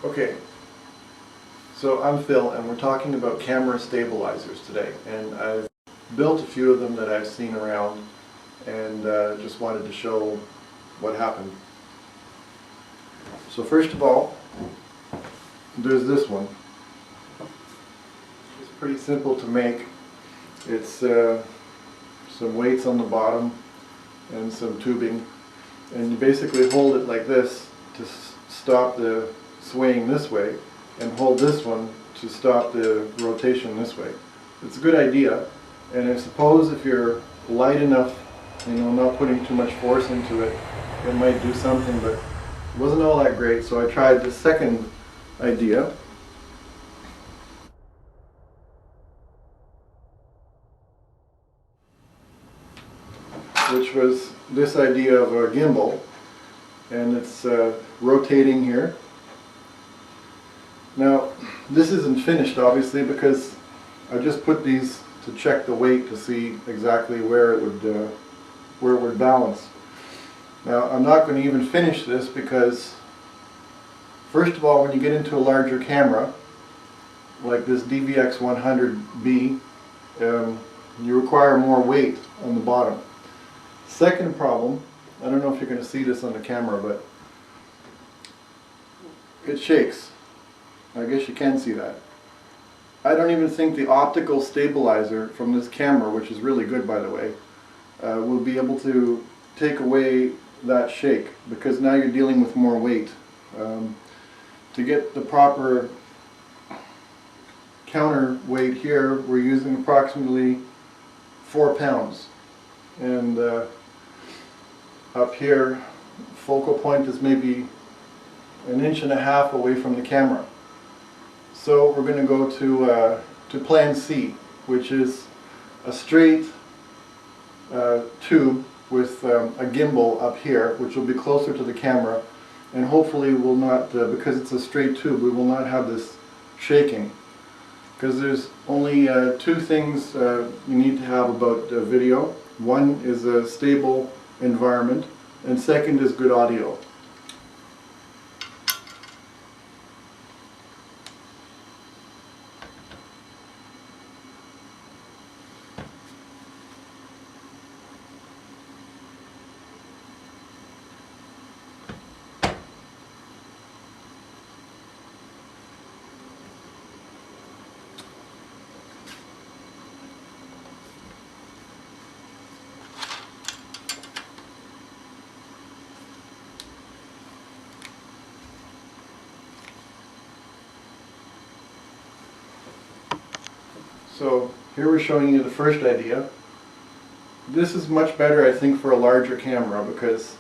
Okay, so I'm Phil and we're talking about camera stabilizers today, and I've built a few of them that I've seen around and just wanted to show what happened. So first of all, there's this one. It's pretty simple to make. It's some weights on the bottom and some tubing, and you basically hold it like this to stop the swaying this way, and hold this one to stop the rotation this way. It's a good idea, and I suppose if you're light enough, not putting too much force into it, it might do something, but it wasn't all that great, so I tried the second idea. Which was this idea of a gimbal, and it's rotating here. Now, this isn't finished obviously because I just put these to check the weight to see exactly where it would balance. Now, I'm not going to even finish this because, first of all, when you get into a larger camera like this DVX100B, you require more weight on the bottom. Second problem, I don't know if you're going to see this on the camera, but it shakes. I guess you can see that. I don't even think the optical stabilizer from this camera, which is really good by the way, will be able to take away that shake, because now you're dealing with more weight. To get the proper counterweight here, we're using approximately 4 pounds. And up here, focal point is maybe 1.5 inches away from the camera. So we're going to go to plan C, which is a straight tube with a gimbal up here, which will be closer to the camera, and hopefully will not, because it's a straight tube, we will not have this shaking. Because there's only two things you need to have about video. One is a stable environment, and second is good audio. So here we're showing you the first idea. This is much better, I think, for a larger camera because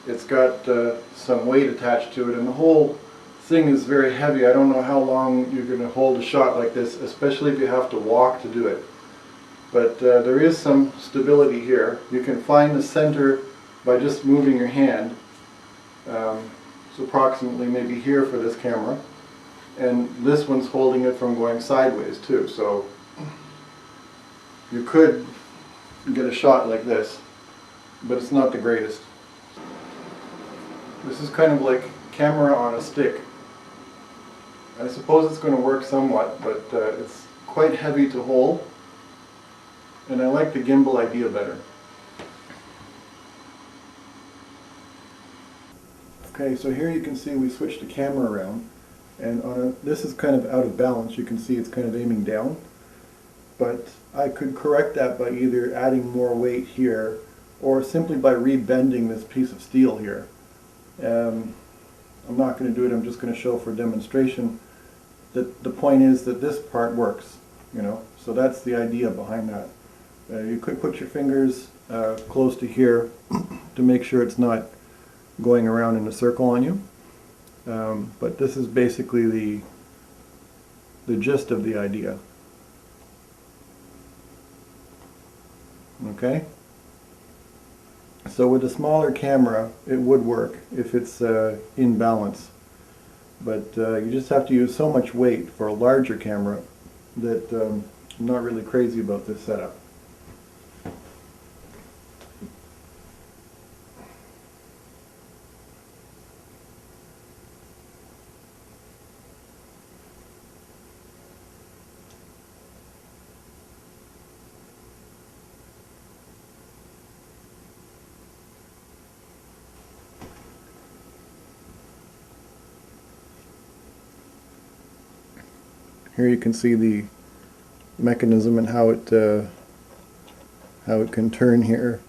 it's got some weight attached to it, and the whole thing is very heavy. I don't know how long you're going to hold a shot like this, especially if you have to walk to do it. But there is some stability here. You can find the center by just moving your hand. It's approximately maybe here for this camera. And this one's holding it from going sideways too. So you could get a shot like this, but it's not the greatest. This is kind of like camera on a stick. I suppose it's going to work somewhat, but it's quite heavy to hold, and I like the gimbal idea better. Okay, so here you can see we switched the camera around, and this is kind of out of balance. You can see it's kind of aiming down. But I could correct that by either adding more weight here or simply by rebending this piece of steel here. I'm not going to do it, I'm just going to show for demonstration that the point is that this part works, so that's the idea behind that. You could put your fingers close to here to make sure it's not going around in a circle on you, but this is basically the gist of the idea. Okay, so with a smaller camera it would work if it's in balance, but you just have to use so much weight for a larger camera that I'm not really crazy about this setup. Here you can see the mechanism and how it can turn here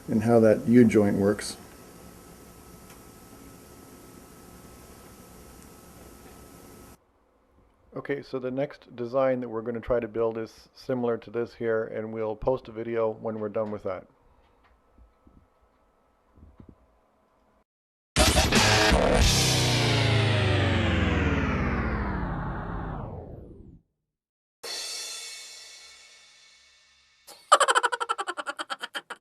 and how that U-joint works. Okay, so the next design that we're going to try to build is similar to this here, and we'll post a video when we're done with that.